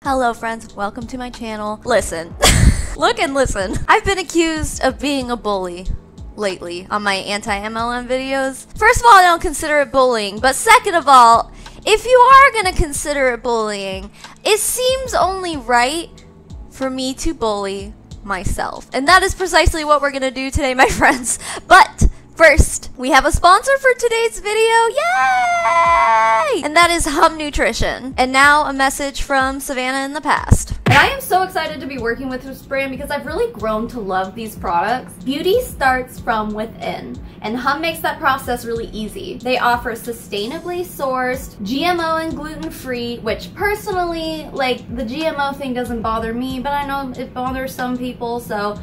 Hello friends, welcome to my channel. Listen, look and listen. I've been accused of being a bully lately on my anti-MLM videos. First of all, I don't consider it bullying, but second of all, if you are gonna consider it bullying, it seems only right for me to bully myself. And that is precisely what we're gonna do today, my friends. But first, we have a sponsor for today's video. Yay! And that is Hum Nutrition. And now a message from Savannah in the past. And I am so excited to be working with this brand because I've really grown to love these products. Beauty starts from within, and Hum makes that process really easy. They offer sustainably sourced, GMO and gluten-free, which personally, like, the GMO thing doesn't bother me, but I know it bothers some people, so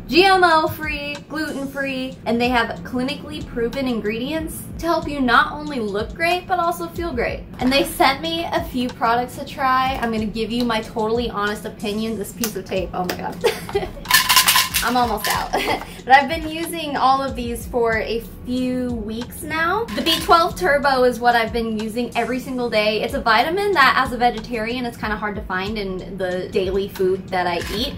GMO-free, gluten-free, and they have clinically proven ingredients to help you not only look great, but also feel great. And they sent me a few products to try. I'm gonna give you my totally honest opinion. This piece of tape, oh my god. I'm almost out. But I've been using all of these for a few weeks now. The B12 Turbo is what I've been using every single day. It's a vitamin that, as a vegetarian, it's kind of hard to find in the daily food that I eat.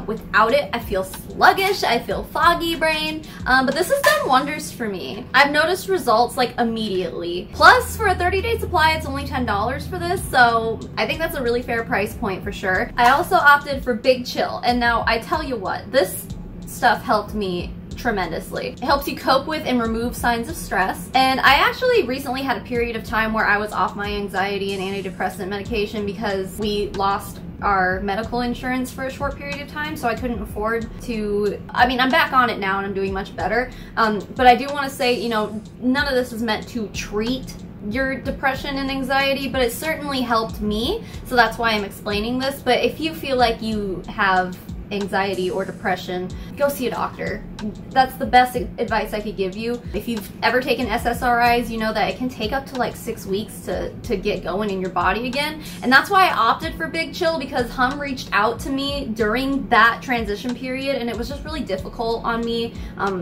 Without it, I feel sluggish, I feel foggy brain, but this has done wonders for me. I've noticed results like immediately. Plus, for a 30-day supply, it's only $10 for this, so I think that's a really fair price point for sure. I also opted for Big Chill, and now I tell you what, this stuff helped me tremendously. It helps you cope with and remove signs of stress. And I actually recently had a period of time where I was off my anxiety and antidepressant medication because we lost our medical insurance for a short period of time, so I couldn't afford to, I mean, I'm back on it now and I'm doing much better. But I do want to say, you know, none of this is meant to treat your depression and anxiety, but it certainly helped me, so that's why I'm explaining this. But if you feel like you have anxiety or depression, go see a doctor. That's the best advice I could give you. If you've ever taken SSRIs, you know that it can take up to like 6 weeks to get going in your body again. And that's why I opted for Big Chill, because Hum reached out to me during that transition period and it was just really difficult on me.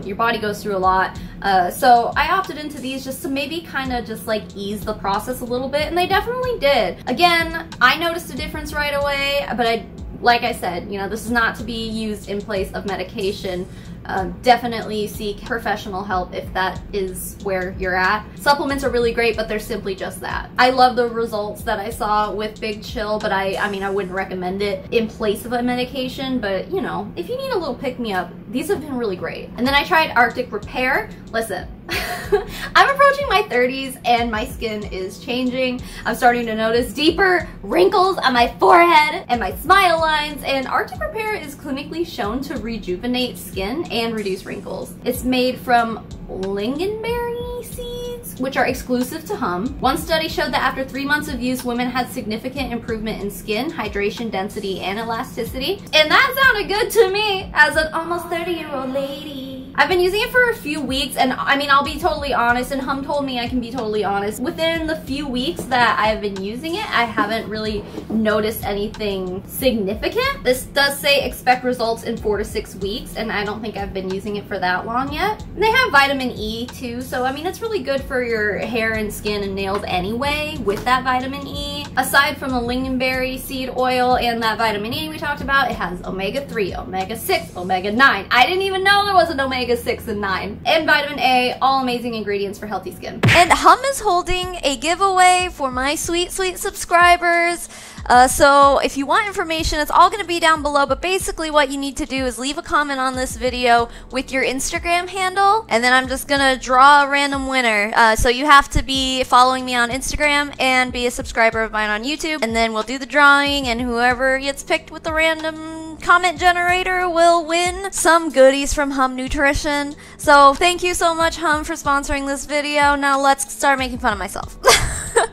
Your body goes through a lot. So I opted into these just to maybe kind of just like ease the process a little bit, and they definitely did. Again, I noticed a difference right away, but like I said, you know, this is not to be used in place of medication. Definitely seek professional help if that is where you're at. Supplements are really great, but they're simply just that. I love the results that I saw with Big Chill, but I mean, I wouldn't recommend it in place of a medication, but you know, if you need a little pick-me-up, these have been really great. And then I tried Arctic Repair. Listen, I'm approaching my 30s and my skin is changing. I'm starting to notice deeper wrinkles on my forehead and my smile lines, and Arctic Repair is clinically shown to rejuvenate skin and reduce wrinkles. It's made from lingonberry seeds, which are exclusive to Hum. One study showed that after 3 months of use, women had significant improvement in skin, hydration, density, and elasticity. And that sounded good to me as an almost 30-year-old lady. I've been using it for a few weeks, and I mean, I'll be totally honest, and Hum told me I can be totally honest. Within the few weeks that I've been using it, I haven't really noticed anything significant. This does say expect results in 4 to 6 weeks, and I don't think I've been using it for that long yet. And they have vitamin E too, so I mean, it's really good for your hair and skin and nails anyway with that vitamin E. Aside from the lingonberry seed oil and that vitamin E we talked about, it has omega-3, omega-6, omega-9. I didn't even know there was an omega-6 and 9. And vitamin A, all amazing ingredients for healthy skin. And Hum is holding a giveaway for my sweet, sweet subscribers. So if you want information, it's all going to be down below, but basically what you need to do is leave a comment on this video with your Instagram handle, and then I'm just going to draw a random winner. So you have to be following me on Instagram and be a subscriber of mine on YouTube, and then we'll do the drawing, and whoever gets picked with the random comment generator will win some goodies from Hum Nutrition. So thank you so much, Hum, for sponsoring this video. Now let's start making fun of myself.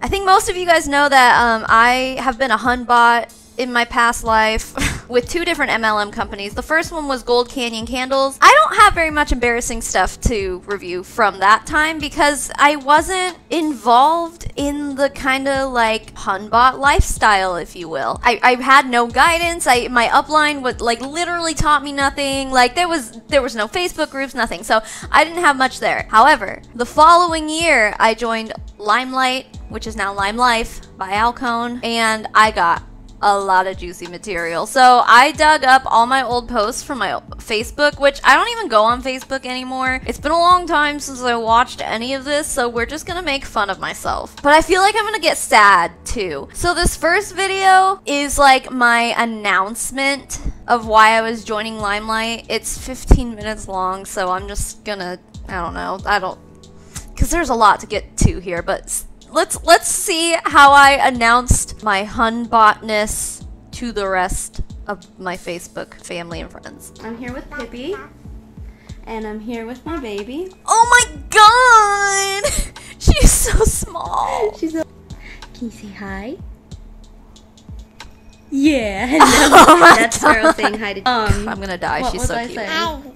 I think most of you guys know that I have been a hunbot in my past life with 2 different MLM companies. The first one was Gold Canyon Candles. I don't have very much embarrassing stuff to review from that time because I wasn't involved in the kind of like hunbot lifestyle, if you will. I had no guidance. My upline would like literally taught me nothing. Like there was no Facebook groups, nothing. So I didn't have much there. However, the following year I joined LimeLife, which is now LimeLife by Alcone, and I got a lot of juicy material. So I dug up all my old posts from my Facebook, which I don't even go on Facebook anymore. It's been a long time since I watched any of this, so we're just gonna make fun of myself. But I feel like I'm gonna get sad too. So this first video is like my announcement of why I was joining LimeLife. It's 15 minutes long, so I'm just gonna, because there's a lot to get to here, but let's see how I announced my hunbotness to the rest of my Facebook family and friends. I'm here with Pippi, and I'm here with my baby. Oh my god! She's so small. She's so... Can you say hi? Yeah, hello. Oh that's Sarah saying hi to I'm gonna die. She's so cute.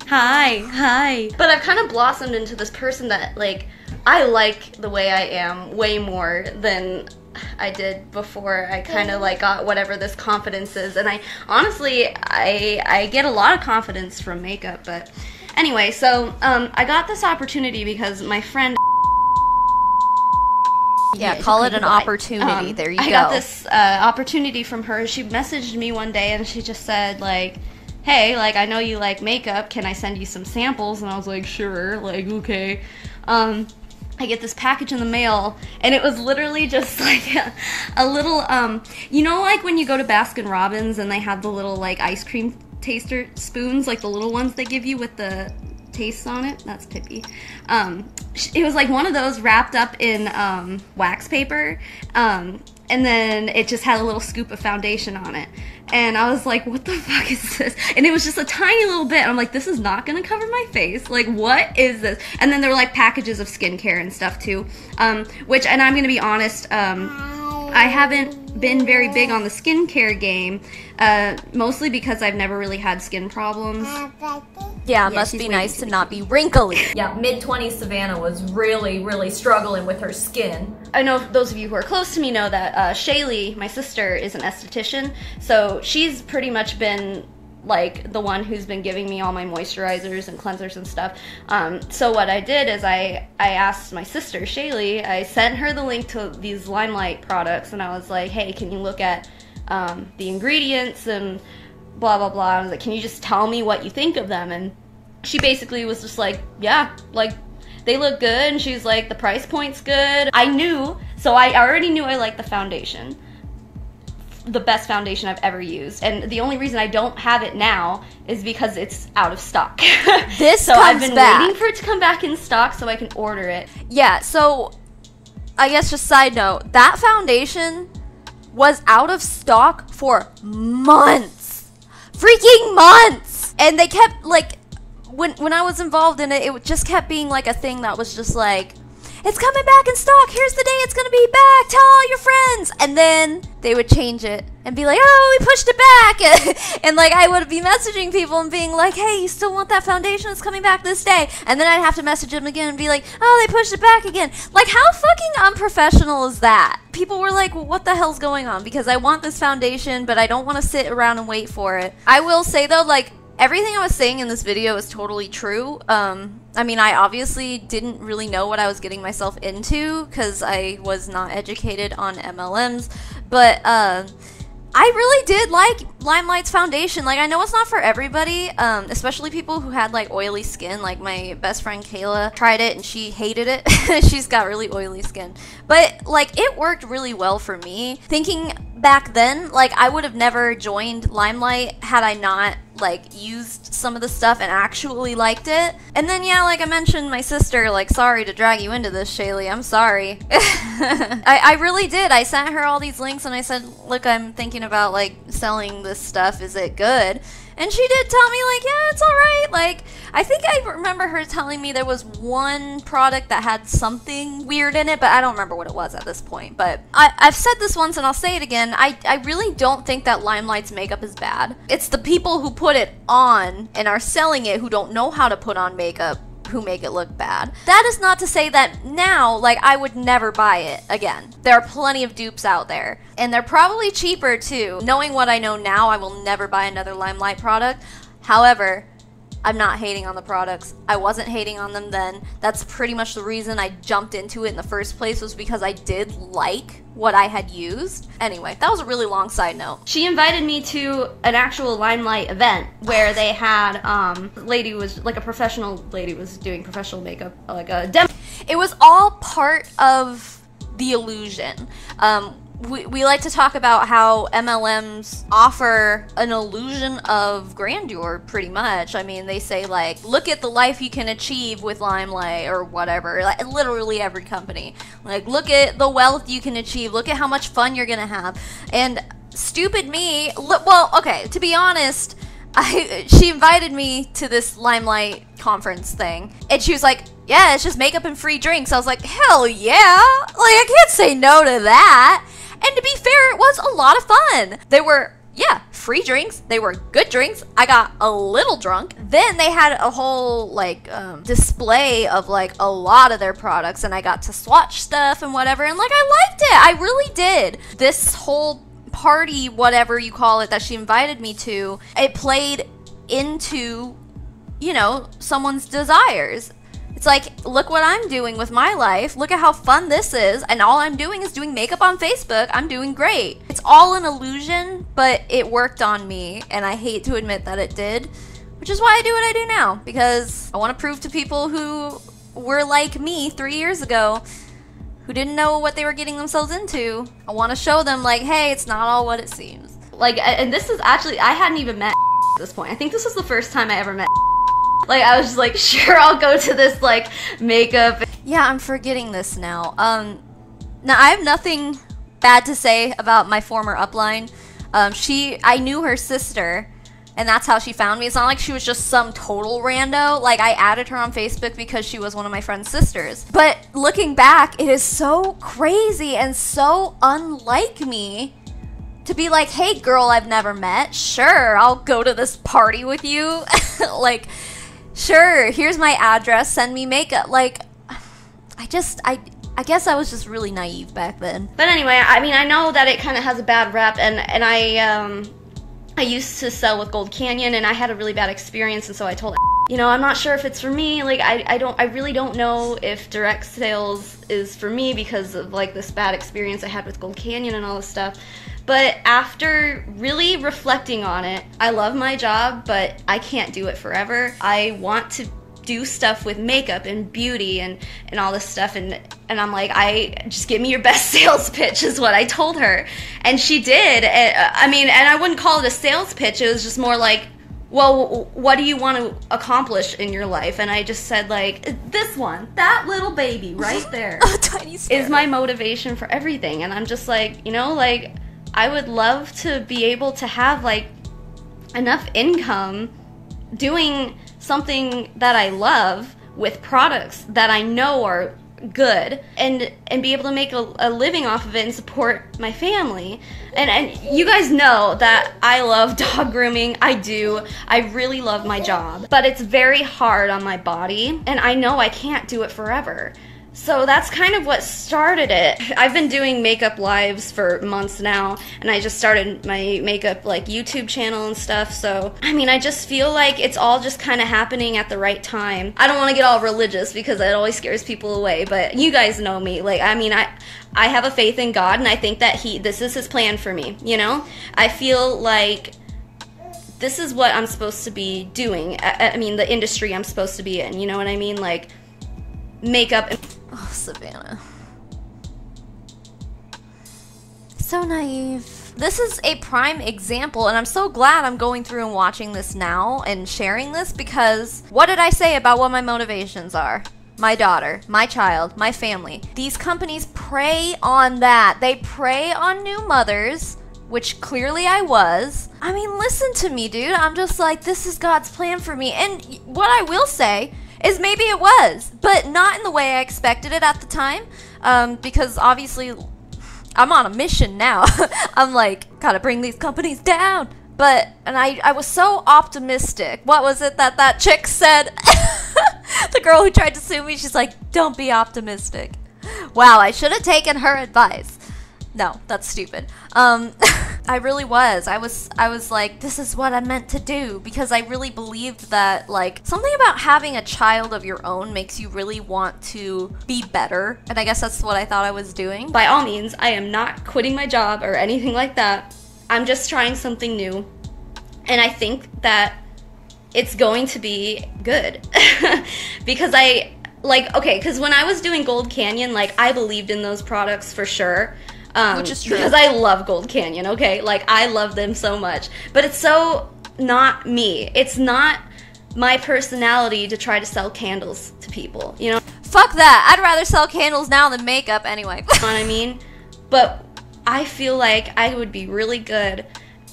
Hi. But I've kind of blossomed into this person that, like, I like the way I am way more than I did before I kind of like got whatever this confidence is. And I honestly, I get a lot of confidence from makeup. But anyway, so I got this opportunity because my friend... Yeah, call it an opportunity. There you go. I got this opportunity from her. She messaged me one day and she just said, like, hey, like, I know you like makeup. Can I send you some samples? And I was like, sure, like, okay. I get this package in the mail, and it was literally just like a little, you know, like when you go to Baskin-Robbins and they have the little, like, ice cream taster spoons, like the little ones they give you with the tastes on it? That's Pippi. It was like one of those wrapped up in wax paper, and then it just had a little scoop of foundation on it. And I was like, what the fuck is this? And it was just a tiny little bit. I'm like, this is not gonna cover my face. Like, what is this? And then there were like packages of skincare and stuff too. Which, and I'm gonna be honest, I haven't been very big on the skincare game, mostly because I've never really had skin problems. Yeah, it must be nice to not be wrinkly. Yeah, mid-20s Savannah was really struggling with her skin. I know those of you who are close to me know that Shaylee, my sister, is an esthetician, so she's pretty much been like the one who's been giving me all my moisturizers and cleansers and stuff. So what I did is I asked my sister, Shaylee, I sent her the link to these LimeLife products, and I was like, hey, can you look at the ingredients and blah blah blah. I was like, can you just tell me what you think of them? And she basically was just like, yeah, like, they look good. And she's like, the price point's good. I knew, so I already knew I liked the foundation. The best foundation I've ever used. And the only reason I don't have it now is because it's out of stock. This so comes I've been back. waiting for it to come back in stock so I can order it. Yeah, so I guess just side note, that foundation was out of stock for months. Freaking months! And they kept, like, when I was involved in it, it just kept being like a thing that was just like, it's coming back in stock, here's the day it's gonna be back, tell all your friends! And then they would change it and be like, oh, we pushed it back! And like, I would be messaging people and being like, hey, you still want that foundation? It's coming back this day. And then I'd have to message them again and be like, oh, they pushed it back again. Like, how fucking unprofessional is that? People were like, well, what the hell's going on? Because I want this foundation, but I don't want to sit around and wait for it. I will say though, like, everything I was saying in this video is totally true. I mean, I obviously didn't really know what I was getting myself into because I was not educated on MLMs, but I really did like LimeLife's foundation. Like, I know it's not for everybody, especially people who had like oily skin. Like my best friend Kayla tried it and she hated it. She's got really oily skin, but like it worked really well for me. Thinking back then, like I would have never joined LimeLife had I not like used some of the stuff and actually liked it. And then yeah, like I mentioned, my sister, like, sorry to drag you into this, Shaylee, I'm sorry. I really did. I sent her all these links and I said, look, I'm thinking about like selling this stuff, is it good? And she did tell me like, yeah, it's alright. Like, I think I remember her telling me there was one product that had something weird in it, but I don't remember what it was at this point. But I've said this once and I'll say it again, I really don't think that LimeLife's makeup is bad. It's the people who put it on and are selling it who don't know how to put on makeup who make it look bad. That is not to say that now, like, I would never buy it again. There are plenty of dupes out there, and they're probably cheaper too. Knowing what I know now, I will never buy another LimeLife product. However, I'm not hating on the products. I wasn't hating on them then. That's pretty much the reason I jumped into it in the first place, was because I did like what I had used. Anyway, that was a really long side note. She invited me to an actual LimeLife event where they had, lady was, like a professional lady was doing professional makeup, like a demo. It was all part of the illusion. We like to talk about how MLMs offer an illusion of grandeur, pretty much. I mean, they say, like, look at the life you can achieve with LimeLife or whatever. Like, literally every company. Like, look at the wealth you can achieve. Look at how much fun you're gonna have. And stupid me, well, okay, to be honest, she invited me to this LimeLife conference thing, and she was like, yeah, it's just makeup and free drinks. I was like, hell yeah! Like, I can't say no to that. And to be fair, it was a lot of fun. They were, yeah, free drinks. They were good drinks. I got a little drunk. Then they had a whole, like, display of, like, a lot of their products, and I got to swatch stuff and whatever, and, like, I liked it. I really did. This whole party, whatever you call it, that she invited me to, it played into, you know, someone's desires. It's like, look what I'm doing with my life. Look at how fun this is. And all I'm doing is doing makeup on Facebook. I'm doing great. It's all an illusion, but it worked on me. And I hate to admit that it did, which is why I do what I do now. Because I want to prove to people who were like me 3 years ago, who didn't know what they were getting themselves into. I want to show them, like, hey, it's not all what it seems. Like, and this is actually, I hadn't even met at this point. I think this was the first time I ever met. Like, I was just like, sure, I'll go to this, like, makeup. Yeah, I'm forgetting this now. Now, I have nothing bad to say about my former upline. I knew her sister, and that's how she found me. It's not like she was just some total rando. Like, I added her on Facebook because she was one of my friend's sisters. But looking back, it is so crazy and so unlike me to be like, hey, girl I've never met, sure, I'll go to this party with you. Like, sure, here's my address, send me makeup. Like, I guess I was just really naive back then. But anyway, I mean, I know that it kind of has a bad rep, and I used to sell with Gold Canyon, and I had a really bad experience, and so I told her, you know, I'm not sure if it's for me. Like, I really don't know if direct sales is for me because of, like, this bad experience I had with Gold Canyon and all this stuff. But after really reflecting on it, I love my job, but I can't do it forever. I want to do stuff with makeup and beauty and all this stuff, and I'm like, just give me your best sales pitch is what I told her. And she did. I mean, and I wouldn't call it a sales pitch, it was just more like, well, what do you want to accomplish in your life? And I just said, like, this one, that little baby right there Tiny is my motivation for everything. And I'm just like, you know, like, I would love to be able to have, like, enough income doing something that I love with products that I know are good, and be able to make a living off of it and support my family. And you guys know that I love dog grooming. I do. I really love my job, but it's very hard on my body, and I know I can't do it forever. So that's kind of what started it. I've been doing makeup lives for months now, and I just started my makeup, like, YouTube channel and stuff. So, I mean, I just feel like it's all just kind of happening at the right time. I don't want to get all religious because it always scares people away, but you guys know me. Like, I mean, I have a faith in God, and I think that this is his plan for me, you know? I feel like this is what I'm supposed to be doing. I mean, the industry I'm supposed to be in, you know what I mean? Like, makeup and... Oh, Savannah. So naive. This is a prime example, and I'm so glad I'm going through and watching this now and sharing this, because what did I say about what my motivations are? My daughter, my child, my family. These companies prey on that. They prey on new mothers, which clearly I was. I mean, listen to me, dude. I'm just like, this is God's plan for me. And what I will say is maybe it was, but not in the way I expected it at the time, because obviously I'm on a mission now. I'm like, gotta bring these companies down. And I was so optimistic. What was it that chick said? The girl who tried to sue me, she's like, don't be optimistic. Wow, I should have taken her advice. No, that's stupid. I really was. I was like, this is what I meant to do, because I really believed that, like, something about having a child of your own makes you really want to be better. And I guess that's what I thought I was doing. By all means, I am not quitting my job or anything like that. I'm just trying something new. And I think that it's going to be good. Because because when I was doing Gold Canyon, like, I believed in those products for sure. Which is true. Because I love Gold Canyon, okay? Like, I love them so much. But it's so not me. It's not my personality to try to sell candles to people, you know? Fuck that. I'd rather sell candles now than makeup anyway. You know what I mean? But I feel like I would be really good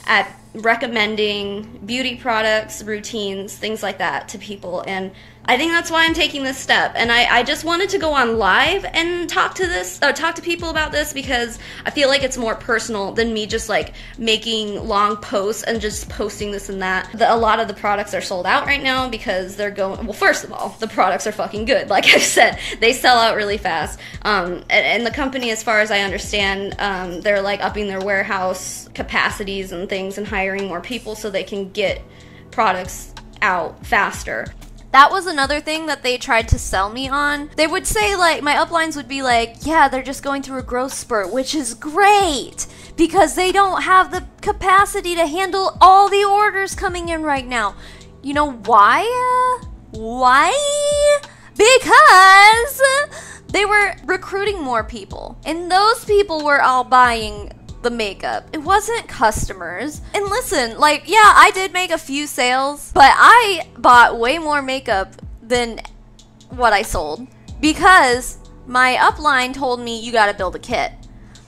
at recommending beauty products, routines, things like that to people, and I think that's why I'm taking this step. And I just wanted to go on live and talk to people about this, because I feel like it's more personal than me just like making long posts and just posting this and that. A lot of the products are sold out right now because they're going, well, first of all, the products are fucking good. Like I said, they sell out really fast. And the company, as far as I understand, they're like upping their warehouse capacities and things and hiring more people so they can get products out faster. That was another thing that they tried to sell me on. They would say, like, my uplines would be like, yeah, they're just going through a growth spurt, which is great because they don't have the capacity to handle all the orders coming in right now. You know why? Why? Because they were recruiting more people, and those people were all buying the makeup. It wasn't customers. And listen, like, yeah, I did make a few sales, but I bought way more makeup than what I sold because my upline told me you gotta build a kit.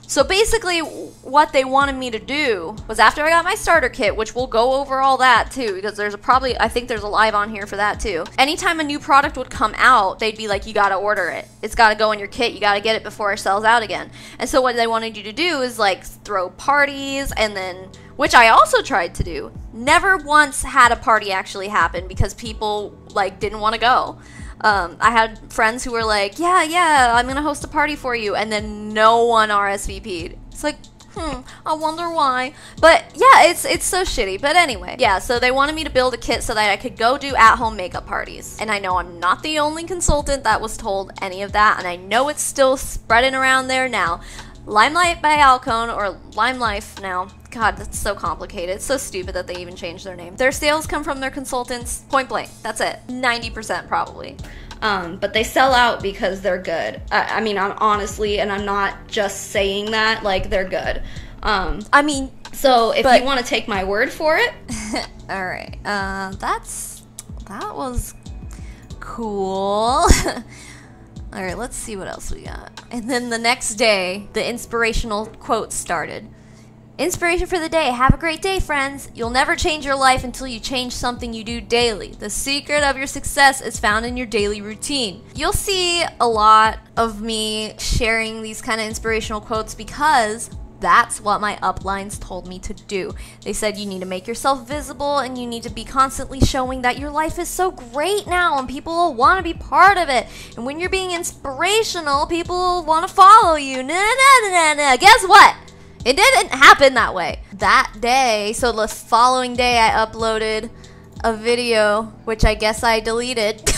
So basically what they wanted me to do was, after I got my starter kit, which we'll go over all that too, because I think there's a live on here for that too. Anytime a new product would come out, they'd be like, you gotta order it. It's gotta go in your kit. You gotta get it before it sells out again. And so what they wanted you to do is like throw parties, and then, which I also tried to do. Never once had a party actually happen because people like didn't want to go. I had friends who were like, yeah, I'm gonna host a party for you, and then no one RSVP'd. It's like, I wonder why. But yeah, it's so shitty. But anyway, yeah, so they wanted me to build a kit so that I could go do at-home makeup parties. And I know I'm not the only consultant that was told any of that, and I know it's still spreading around there now. LimeLife by Alcone, or LimeLife now. God, that's so complicated. It's so stupid that they even changed their name. Their sales come from their consultants, point blank. That's it. 90% probably. But they sell out because they're good. I mean, I'm honestly, and I'm not just saying that, like, they're good. I mean, so if you want to take my word for it. All right. That was cool. All right, let's see what else we got. And then the next day, the inspirational quote started. Inspiration for the day. Have a great day, friends. You'll never change your life until you change something you do daily. The secret of your success is found in your daily routine. You'll see a lot of me sharing these kind of inspirational quotes because that's what my uplines told me to do. They said you need to make yourself visible and you need to be constantly showing that your life is so great now and people will want to be part of it. And when you're being inspirational, people will want to follow you. Guess what? It didn't happen that way. That day, so the following day, I uploaded a video, which I guess I deleted,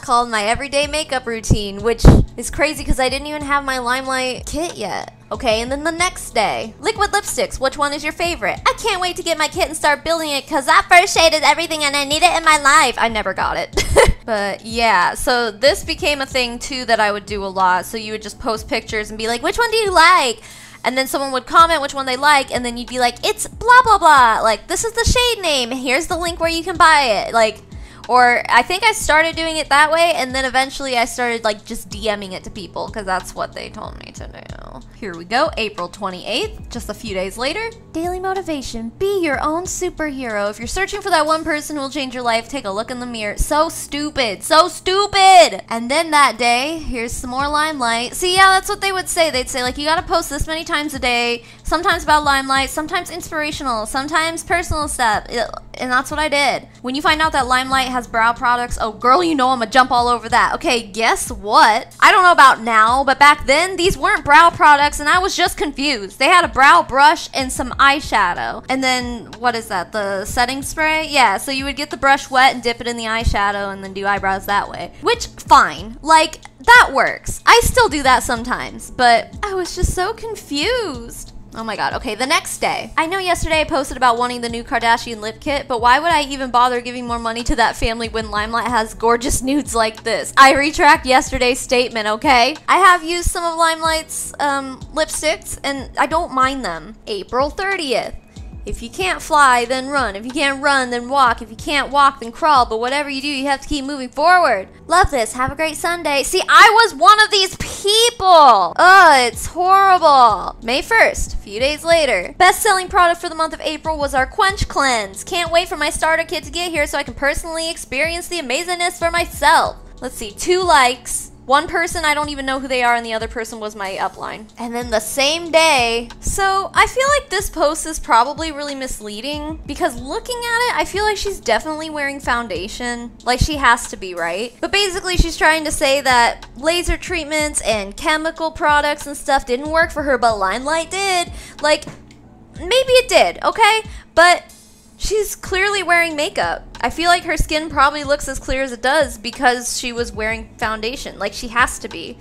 called My Everyday Makeup Routine, which is crazy because I didn't even have my LimeLife kit yet. Okay, and then the next day, liquid lipsticks, which one is your favorite? I can't wait to get my kit and start building it because that first shade is everything and I need it in my life. I never got it. But yeah, so this became a thing too that I would do a lot. So you would just post pictures and be like, which one do you like? And then someone would comment which one they like, and then you'd be like, it's blah, blah, blah. Like, this is the shade name. Here's the link where you can buy it. Like, or I think I started doing it that way, and then eventually I started, like, just DMing it to people, because that's what they told me to do. Here we go, April 28th, just a few days later. Daily motivation. Be your own superhero. If you're searching for that one person who will change your life, take a look in the mirror. So stupid. So stupid! And then that day, here's some more limelight. See, yeah, that's what they would say. They'd say, like, you gotta post this many times a day, Sometimes about LimeLife, sometimes inspirational, sometimes personal stuff. And that's what I did. When you find out that LimeLife has brow products, oh girl, you know I'm gonna jump all over that. Okay, guess what? I don't know about now, but back then, these weren't brow products and I was just confused. They had a brow brush and some eyeshadow. And then, what is that, the setting spray? Yeah, so you would get the brush wet and dip it in the eyeshadow and then do eyebrows that way. Which, fine. Like, that works. I still do that sometimes, but I was just so confused. Oh my god. Okay, the next day. I know yesterday I posted about wanting the new Kardashian lip kit, but why would I even bother giving more money to that family when LimeLife has gorgeous nudes like this? I retract yesterday's statement, okay? I have used some of LimeLife's lipsticks, and I don't mind them. April 30th. If you can't fly, then run. If you can't run, then walk. If you can't walk, then crawl. But whatever you do, you have to keep moving forward. Love this. Have a great Sunday. See, I was one of these people. Ugh, it's horrible. May 1st, a few days later. Best-selling product for the month of April was our Quench Cleanse. Can't wait for my starter kit to get here so I can personally experience the amazingness for myself. Let's see, 2 likes. One person, I don't even know who they are, and the other person was my upline. And then the same day, so I feel like this post is probably really misleading because looking at it, I feel like she's definitely wearing foundation. Like she has to be, right? But basically she's trying to say that laser treatments and chemical products and stuff didn't work for her, but LimeLife did. Like, maybe it did, okay? But she's clearly wearing makeup. I feel like her skin probably looks as clear as it does because she was wearing foundation. Like, she has to be.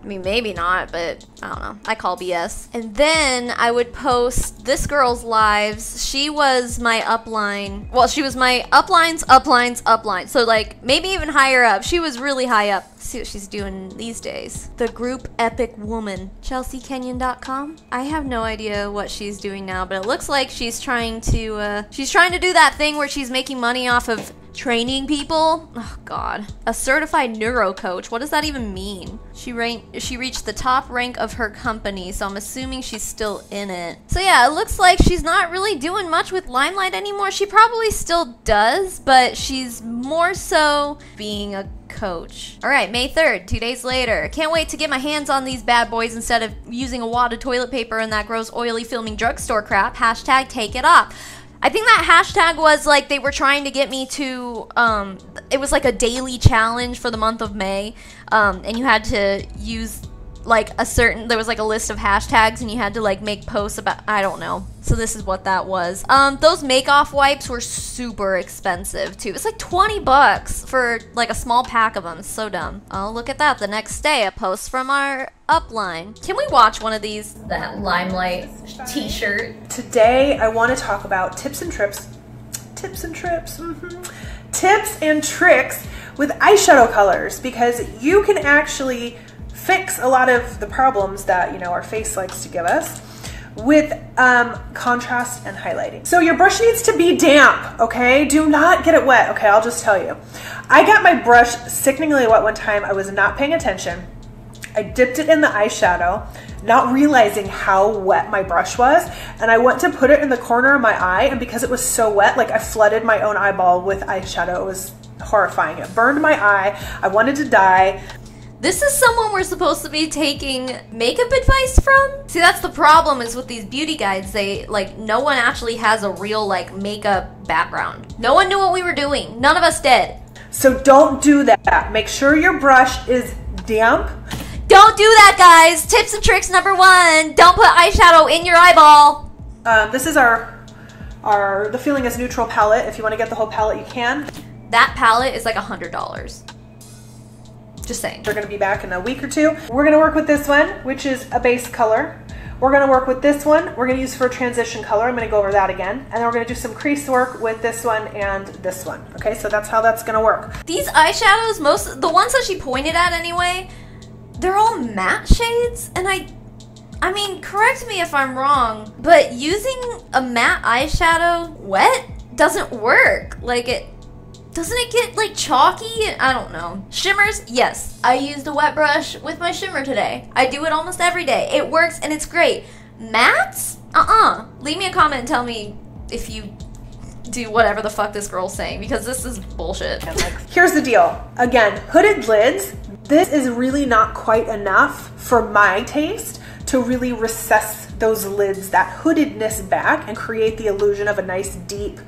I mean, maybe not, but I don't know. I call BS. And then I would post this girl's lives. She was my upline. Well, she was my upline. So, like, maybe even higher up. She was really high up. Let's see what she's doing these days. The group Epic Woman. ChelseaKenyon.com. I have no idea what she's doing now, but it looks like she's trying to do that thing where she's making money off of training people. Oh god. A certified neuro coach. What does that even mean? She reached the top rank of her company, so I'm assuming she's still in it. So yeah, it looks like she's not really doing much with LimeLife anymore. She probably still does, but she's more so being a coach. Alright, May 3rd, 2 days later. Can't wait to get my hands on these bad boys instead of using a wad of toilet paper and that gross oily filming drugstore crap. Hashtag take it off. I think that hashtag was like they were trying to get me to, it was like a daily challenge for the month of May, and you had to use like there was like a list of hashtags and you had to like make posts about, I don't know. So this is what that was. Those make-off wipes were super expensive too. It's like 20 bucks for like a small pack of them. It's so dumb. Oh, look at that. The next day, a post from our upline. Can we watch one of these? That LimeLife t-shirt. Today, I want to talk about tips and tricks with eyeshadow colors, because you can actually fix a lot of the problems that, you know, our face likes to give us with contrast and highlighting. So your brush needs to be damp, okay? Do not get it wet, okay? I'll just tell you. I got my brush sickeningly wet one time. I was not paying attention. I dipped it in the eyeshadow, not realizing how wet my brush was, and I went to put it in the corner of my eye, and because it was so wet, like I flooded my own eyeball with eyeshadow. It was horrifying. It burned my eye. I wanted to die. This is someone we're supposed to be taking makeup advice from? See, that's the problem is with these beauty guides. They, like, no one actually has a real, like, makeup background. No one knew what we were doing. None of us did. So don't do that. Make sure your brush is damp. Don't do that, guys. Tips and tricks number 1. Don't put eyeshadow in your eyeball. This is the Feeling is Neutral palette. If you want to get the whole palette, you can. That palette is like $100. Just saying. They're gonna be back in a week or 2. We're gonna work with this one, which is a base color. We're gonna work with this one. We're gonna use for a transition color. I'm gonna go over that again. And then we're gonna do some crease work with this one and this one. Okay, so that's how that's gonna work. These eyeshadows, the ones that she pointed at anyway, they're all matte shades, and I mean, correct me if I'm wrong, but using a matte eyeshadow wet doesn't work. Like, doesn't it get like chalky? I don't know. Shimmers, yes. I used a wet brush with my shimmer today. I do it almost every day. It works and it's great. Mattes? Leave me a comment and tell me if you do whatever the fuck this girl's saying, because this is bullshit. Here's the deal. Again, hooded lids. This is really not quite enough for my taste to really recess those lids, that hoodedness back and create the illusion of a nice deep,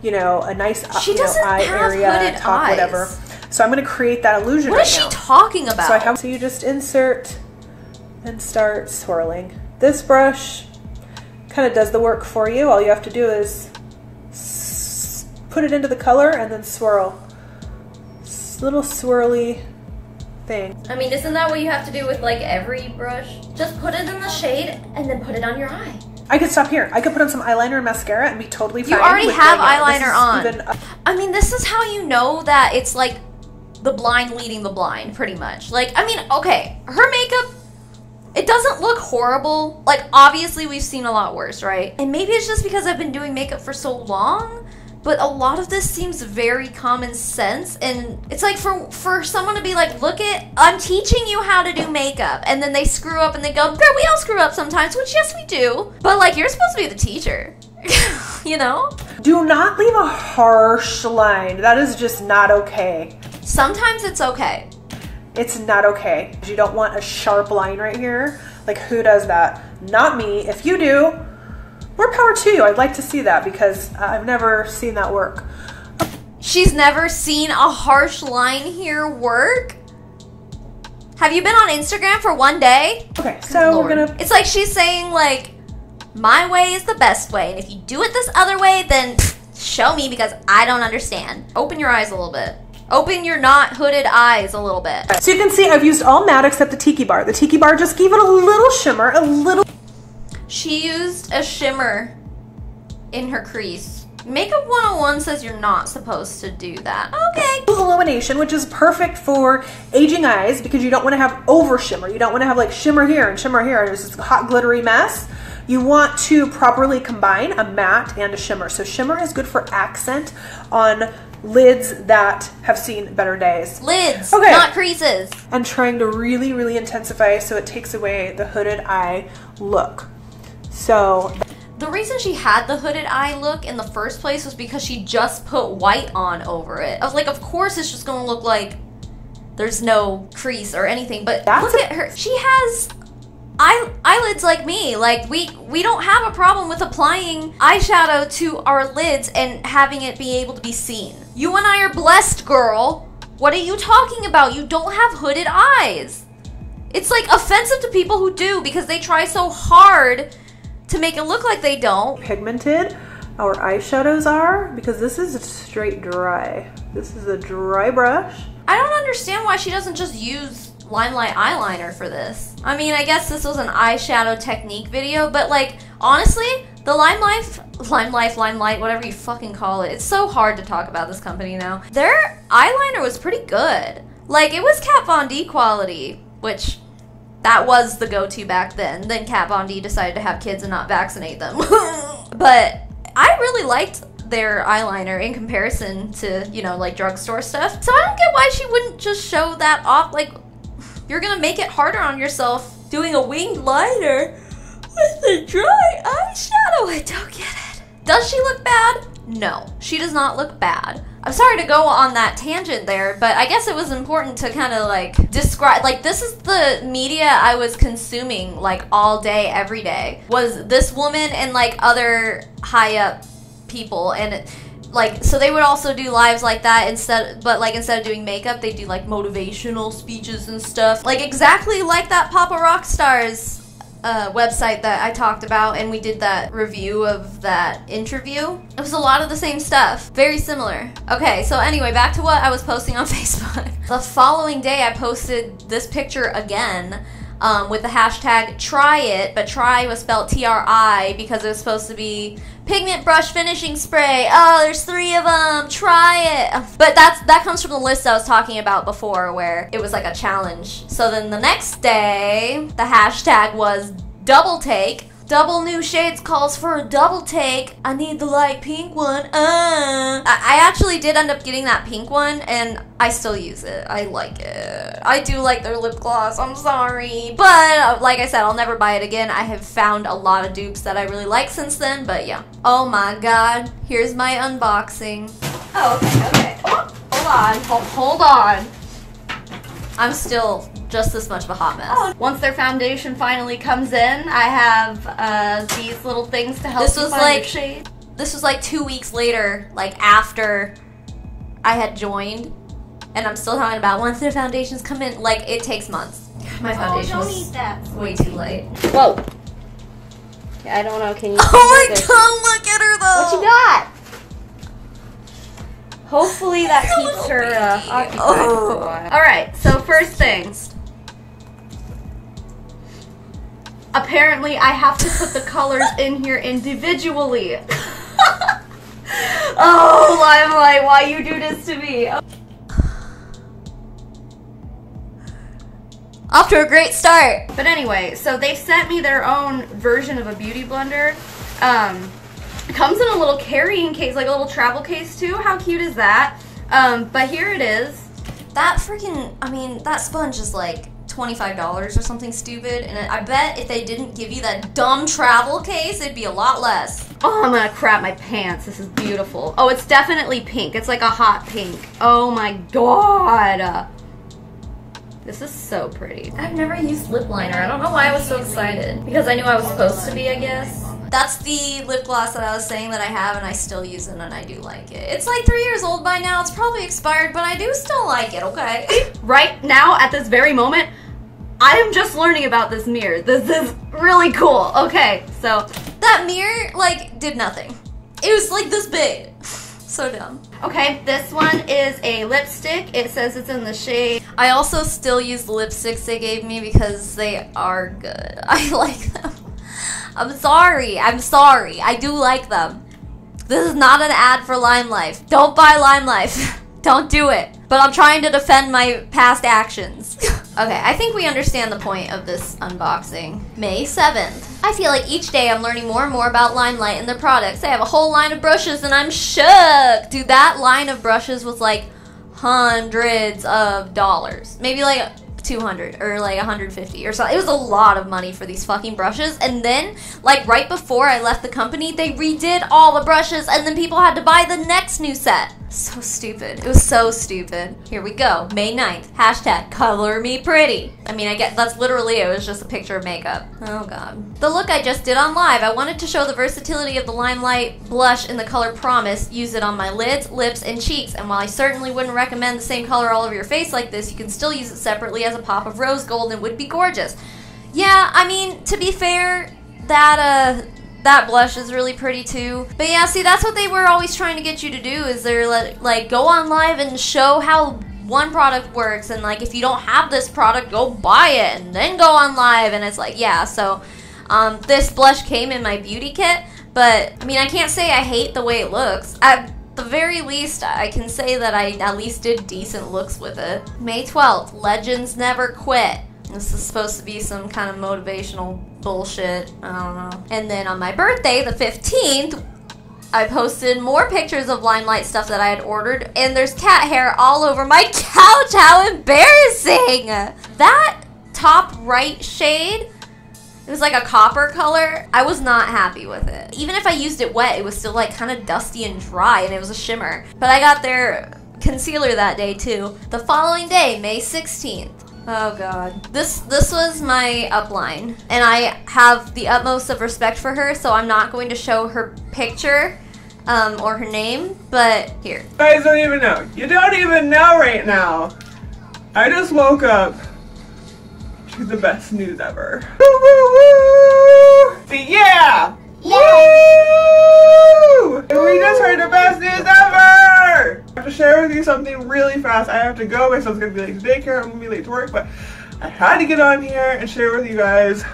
you know, a nice eye area, top, whatever. So I'm going to create that illusion right now. What is she talking about? So you just insert and start swirling. This brush kind of does the work for you. All you have to do is put it into the color and then swirl. Little swirly thing. I mean, isn't that what you have to do with like every brush? Just put it in the shade and then put it on your eye. I could stop here. I could put on some eyeliner and mascara and be totally fine. You already have eyeliner on. I mean, this is how you know that it's like the blind leading the blind, pretty much. Like, I mean, okay, her makeup, it doesn't look horrible. Like, obviously we've seen a lot worse, right? And maybe it's just because I've been doing makeup for so long, but a lot of this seems very common sense. And it's like for someone to be like, look at, I'm teaching you how to do makeup. And then they screw up and they go, girl, we all screw up sometimes, which yes, we do. But like, you're supposed to be the teacher, you know? Do not leave a harsh line. That is just not okay. Sometimes it's okay. It's not okay. You don't want a sharp line right here. Like, who does that? Not me. If you do, more power to you. I'd like to see that because I've never seen that work. She's never seen a harsh line here work? Have you been on Instagram for one day? Okay, so we're gonna... It's like she's saying, like, my way is the best way, and if you do it this other way, then show me because I don't understand. Open your eyes a little bit. Open your not hooded eyes a little bit. So you can see I've used all matte except the Tiki Bar. The Tiki Bar just gave it a little shimmer, a little... She used a shimmer in her crease. Makeup 101 says you're not supposed to do that. Okay. Illumination, which is perfect for aging eyes because you don't want to have over shimmer. You don't want to have like shimmer here and shimmer here and it's just a hot glittery mess. You want to properly combine a matte and a shimmer. So shimmer is good for accent on lids that have seen better days. Lids, not creases. I'm trying to really, really intensify so it takes away the hooded eye look. So the reason she had the hooded eye look in the first place was because she just put white on over it. I was like, of course it's just gonna look like there's no crease or anything, but look at her. She has eyelids like me. Like, we don't have a problem with applying eyeshadow to our lids and having it be able to be seen. You and I are blessed, girl. What are you talking about? You don't have hooded eyes. It's like offensive to people who do because they try so hard to make it look like they don't. Pigmented our eyeshadows are because this is straight dry. This is a dry brush. I don't understand why she doesn't just use LimeLife eyeliner for this. I mean, I guess this was an eyeshadow technique video, but like, honestly, the LimeLife, whatever you fucking call it, it's so hard to talk about this company now. Their eyeliner was pretty good. Like, it was Kat Von D quality, which that was the go-to back then. Then Kat Von D decided to have kids and not vaccinate them. But I really liked their eyeliner in comparison to, you know, like drugstore stuff. So I don't get why she wouldn't just show that off. Like, you're gonna make it harder on yourself doing a winged liner with a dry eyeshadow. I don't get it. Does she look bad? No, she does not look bad. I'm sorry to go on that tangent there, but I guess it was important to kind of like describe, like, this is the media I was consuming like all day, every day, was this woman and like other high up people. And like, so they would also do lives like that instead of doing makeup, they do like motivational speeches and stuff. Like exactly like that Papa Rockstars website that I talked about, and we did that review of that interview. It was a lot of the same stuff. Very similar. Okay, so anyway, back to what I was posting on Facebook. The following day I posted this picture again with the hashtag try it, but try was spelled T-R-I because it was supposed to be pigment brush finishing spray. Oh, there's 3 of them. Try it. But that comes from the list I was talking about before where it was like a challenge. So then the next day, the hashtag was double take. Double new shades calls for a double take. I need the light pink one. I actually did end up getting that pink one, and I still use it. I like it. I do like their lip gloss. I'm sorry. But like I said, I'll never buy it again. I have found a lot of dupes that I really like since then, but yeah. Oh my god. Here's my unboxing. Oh, okay. Oh, hold on. I'm still just this much of a hot mess. Oh, once their foundation finally comes in, I have these little things to help you find your shade. This was like 2 weeks later, like after I had joined, and I'm still talking about once their foundations come in, like it takes months. My foundation was way too light. Whoa. I don't know, can you Oh my god, look at her though! What you got? Hopefully that keeps her occupied for a while. Alright, so first things. Apparently I have to put the colors in here individually. Oh, LimeLife, why you do this to me? Off to a great start. But anyway, so they sent me their own version of a beauty blender. It comes in a little carrying case, like a little travel case too. How cute is that? But here it is. That freaking, I mean, that sponge is like $25 or something stupid, and I bet if they didn't give you that dumb travel case, it'd be a lot less. Oh, I'm gonna crap my pants. This is beautiful. Oh, it's definitely pink. It's like a hot pink. Oh my god. This is so pretty. I've never used lip liner. I don't know why I was so excited. Because I knew I was supposed to be, I guess. That's the lip gloss that I was saying that I have, and I still use it, and I do like it. It's like 3 years old by now. It's probably expired, but I do still like it, okay? Right now, at this very moment, I am just learning about this mirror. This is really cool. Okay, so that mirror, like, did nothing. It was like this big. So dumb. Okay, this one is a lipstick. It says it's in the shade. I also still use the lipsticks they gave me because they are good. I like them. I'm sorry. I do like them. This is not an ad for LimeLife. Don't buy LimeLife. Don't do it. But I'm trying to defend my past actions. Okay, I think we understand the point of this unboxing. May 7th. I feel like each day I'm learning more and more about LimeLife and their products. They have a whole line of brushes and I'm shook. Dude, that line of brushes was like hundreds of dollars. Maybe like 200 or like 150 or something. It was a lot of money for these fucking brushes. And then, like right before I left the company, they redid all the brushes and then people had to buy the next new set. So stupid. It was so stupid. Here we go. May 9th. Hashtag color me pretty. I mean, I get that's literally it. It was just a picture of makeup. Oh god. The look I just did on live. I wanted to show the versatility of the LimeLife blush in the color Promise. Use it on my lids, lips, and cheeks. And while I certainly wouldn't recommend the same color all over your face like this, you can still use it separately as a pop of rose gold and it would be gorgeous. Yeah, I mean, to be fair, that blush is really pretty too. But yeah, see, that's what they were always trying to get you to do, is they're like go on live and show how one product works, and like if you don't have this product, go buy it and then go on live. And it's like, yeah, so this blush came in my beauty kit, but I mean, I can't say I hate the way it looks. At the very least, I can say that I at least did decent looks with it. May 12th, Legends Never Quit. This is supposed to be some kind of motivational bullshit. I don't know. And then on my birthday, the 15th, I posted more pictures of LimeLife stuff that I had ordered, and there's cat hair all over my couch. How embarrassing! That top right shade, it was like a copper color. I was not happy with it. Even if I used it wet, it was still like kind of dusty and dry, and it was a shimmer. But I got their concealer that day too. The following day, May 16th. Oh god. This was my upline, and I have the utmost of respect for her, so I'm not going to show her picture or her name, but here. You guys don't even know. You don't even know right now. I just woke up to the best news ever. Woo woo woo! Yeah! Woo! We just heard the best news ever! I have to share with you something really fast. I have to go. My son's gonna be late to daycare. I'm gonna be late to work, but I had to get on here and share with you guys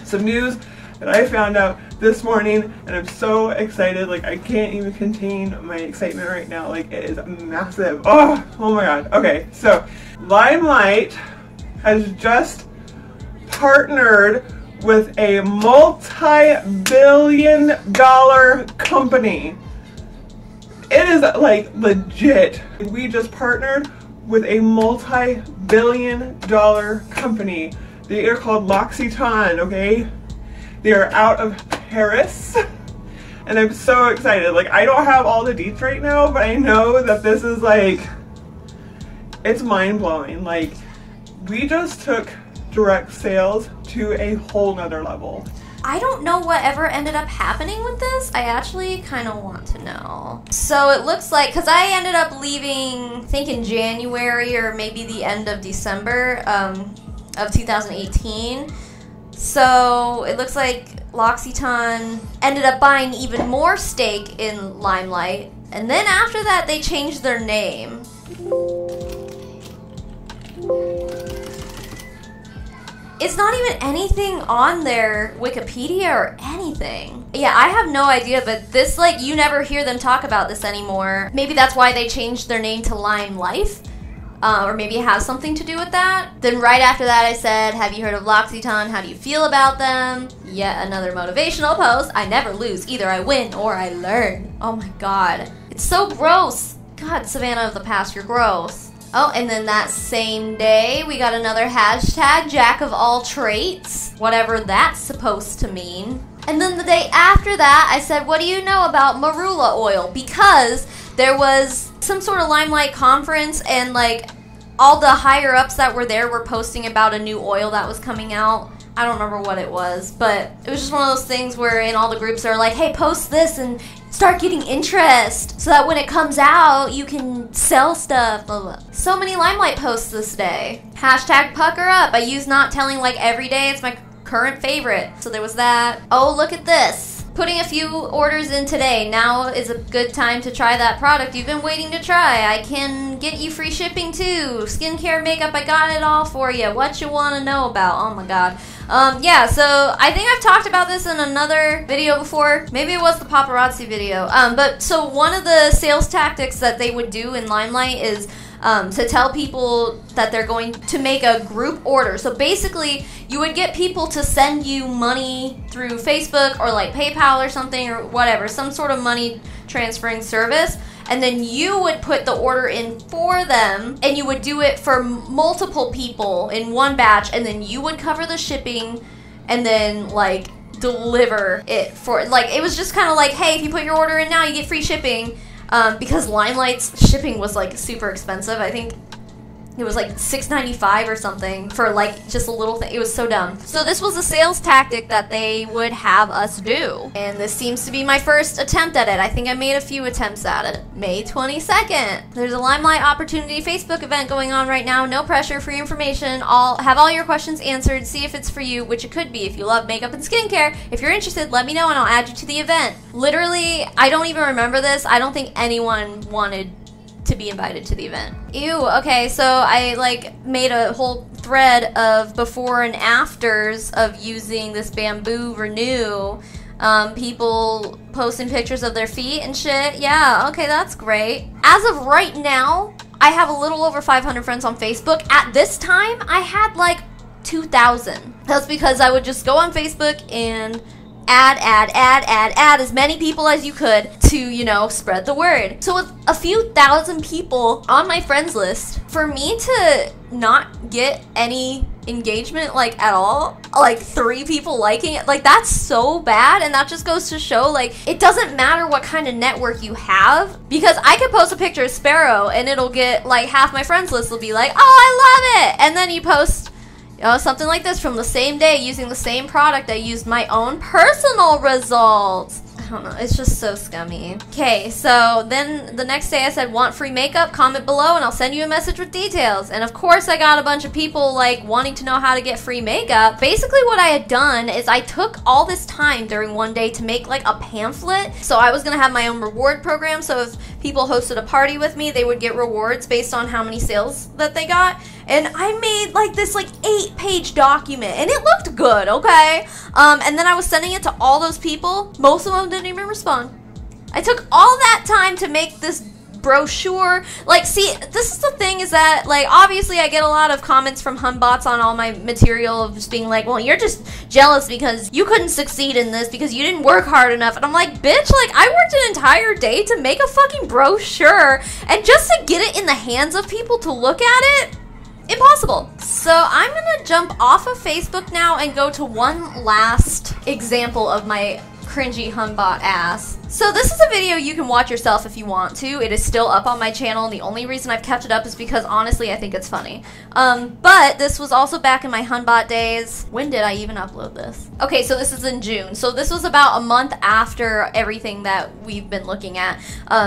some news that I found out this morning, and I'm so excited. Like, I can't even contain my excitement right now. Like, it is massive. Oh my god. Okay, so LimeLife has just partnered with a multi-billion-dollar company. It is like legit. We just partnered with a multi-billion-dollar company. They are called L'Occitane, okay? They are out of Paris, and I'm so excited. Like, I don't have all the deets right now, but I know that this is like, it's mind-blowing. Like, we just took direct sales to a whole nother level. I don't know what ever ended up happening with this. I actually kind of want to know. So it looks like, because I ended up leaving, I think in January or maybe the end of December of 2018. So it looks like L'Occitane ended up buying even more stake in LimeLife. And then after that, they changed their name. It's not even anything on their Wikipedia or anything. Yeah, I have no idea, but this, like, you never hear them talk about this anymore. Maybe that's why they changed their name to LimeLife. Or maybe it has something to do with that. Then right after that I said, have you heard of L'Occitane? How do you feel about them? Yet another motivational post. I never lose. Either I win or I learn. Oh my god. It's so gross. God, Savannah of the past, you're gross. Oh, and then that same day, we got another hashtag, Jack of all traits. Whatever that's supposed to mean. And then the day after that, I said, what do you know about marula oil? Because there was some sort of Limelight conference and like all the higher ups that were there were posting about a new oil that was coming out. I don't remember what it was, but it was just one of those things where in all the groups are like, hey, post this and start getting interest so that when it comes out, you can sell stuff, blah, blah. So many Limelight posts this day. Hashtag pucker up. I use not telling like every day. It's my current favorite. So there was that. Oh, look at this. Putting a few orders in today. Now is a good time to try that product you've been waiting to try. I can get you free shipping too. Skincare, makeup, I got it all for you. What you want to know about? Oh my god. Yeah, so I think I've talked about this in another video before. Maybe it was the paparazzi video. But so one of the sales tactics that they would do in Limelight is to tell people that they're going to make a group order. So basically, you would get people to send you money through Facebook or like PayPal or something or whatever, some sort of money transferring service. And then you would put the order in for them, and you would do it for multiple people in one batch, and then you would cover the shipping, and then like deliver it for, like, it was just kind of like, hey, if you put your order in now, you get free shipping, because Limelight's shipping was like super expensive. I think it was like $6.95 or something for like just a little thing. It was so dumb. So this was a sales tactic that they would have us do. And this seems to be my first attempt at it. I think I made a few attempts at it. May 22nd. There's a Limelight Opportunity Facebook event going on right now. No pressure, free information. Have all your questions answered. See if it's for you, which it could be if you love makeup and skincare. If you're interested, let me know and I'll add you to the event. Literally, I don't even remember this. I don't think anyone wanted to be invited to the event. Ew, okay, so I like made a whole thread of before and afters of using this Bamboo Renew. People posting pictures of their feet and shit. Yeah, okay, that's great. As of right now, I have a little over 500 friends on Facebook. At this time, I had like 2,000. That's because I would just go on Facebook and add as many people as you could to, you know, spread the word. So with a few thousand people on my friends list, for me to not get any engagement, like, at all, like 3 people liking it, like, that's so bad. And that just goes to show, like, it doesn't matter what kind of network you have, because I could post a picture of Sparrow and it'll get, like, half my friends list will be like, oh, I love it. And then you post something like this from the same day using the same product. I used my own personal results. I don't know, it's just so scummy. Okay, so then the next day I said, want free makeup? Comment below and I'll send you a message with details. And of course I got a bunch of people like wanting to know how to get free makeup. Basically what I had done is I took all this time during one day to make like a pamphlet. So I was gonna have my own reward program. So if people hosted a party with me, they would get rewards based on how many sales that they got. And I made like this like 8-page document and it looked good, okay? And then I was sending it to all those people. Most of them didn't even respond. I took all that time to make this brochure. Like, see, this is the thing is that, like, obviously I get a lot of comments from hunbots on all my material of just being like, well, you're just jealous because you couldn't succeed in this because you didn't work hard enough. And I'm like, bitch, like, I worked an entire day to make a fucking brochure, and just to get it in the hands of people to look at it, impossible. So I'm gonna jump off of Facebook now and go to one last example of my cringy hunbot ass. So this is a video you can watch yourself if you want to. It is still up on my channel, and the only reason I've kept it up is because honestly I think it's funny. But this was also back in my hunbot days. When did I even upload this? Okay, so this is in June. So this was about a month after everything that we've been looking at.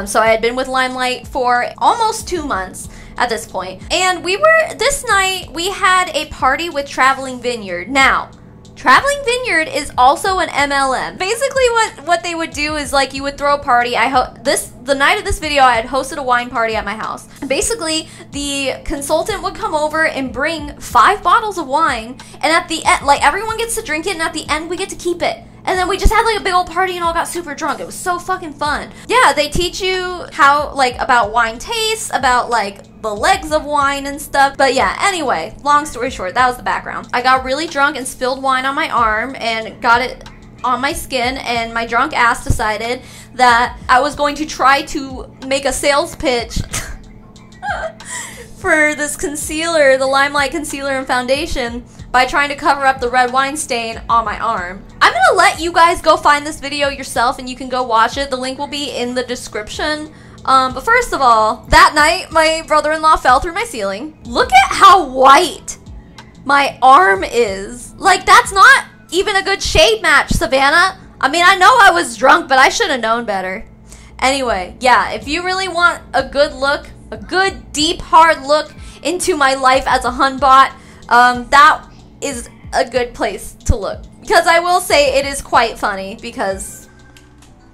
So I had been with LimeLife for almost 2 months at this point. And this night we had a party with Traveling Vineyard. Now, Traveling Vineyard is also an MLM. Basically what they would do is like you would throw a party. The night of this video I had hosted a wine party at my house. Basically the consultant would come over and bring 5 bottles of wine, and at the end, like, everyone gets to drink it, and at the end we get to keep it. And then we just had like a big old party and all got super drunk. It was so fucking fun. Yeah, they teach you how, like, about wine tastes, about like the legs of wine and stuff. But yeah, anyway, long story short, that was the background. I got really drunk and spilled wine on my arm and got it on my skin, and my drunk ass decided that I was going to try to make a sales pitch for this concealer, the LimeLife concealer and foundation, by trying to cover up the red wine stain on my arm. I'm gonna let you guys go find this video yourself and you can go watch it. The link will be in the description. But first of all, that night my brother-in-law fell through my ceiling. Look at how white my arm is. Like, that's not even a good shade match, Savannah. I mean, I know I was drunk, but I should have known better. Anyway, yeah, if you really want a good look, a good, deep, hard look into my life as a hunbot, that is a good place to look. Because I will say it is quite funny, because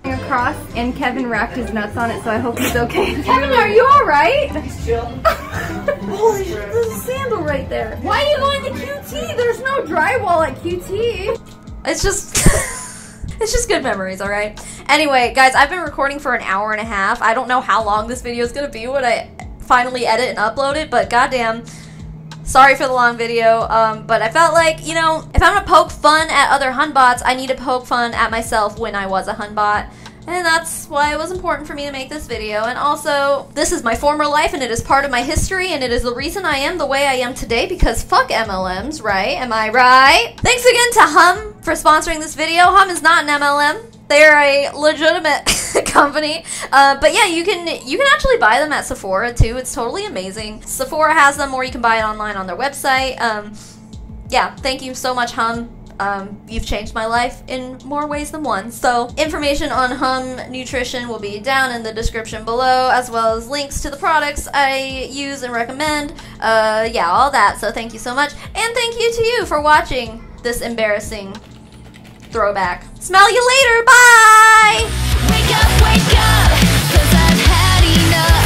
across and Kevin wrapped his nuts on it, so I hope he's okay. Kevin, are you alright? Holy shit, there's a sandal right there. Why are you going to QT? There's no drywall at QT. It's just it's just good memories, alright? Anyway, guys, I've been recording for an hour and a half. I don't know how long this video is gonna be when I finally edit and upload it, but goddamn, sorry for the long video, but I felt like, you know, if I'm gonna poke fun at other hunbots, I need to poke fun at myself when I was a hunbot. And that's why it was important for me to make this video. And also, this is my former life, and it is part of my history, and it is the reason I am the way I am today, because fuck MLMs, right? Am I right? Thanks again to Hum for sponsoring this video. Hum is not an MLM. They're a legitimate company. But yeah, you can actually buy them at Sephora too. It's totally amazing. Sephora has them, or you can buy it online on their website. Yeah, thank you so much, Hum. You've changed my life in more ways than one. So information on Hum Nutrition will be down in the description below, as well as links to the products I use and recommend. Yeah, all that. So thank you so much. And thank you to you for watching this embarrassing throwback. Smell you later. Bye! Wake up, 'cause I've had enough.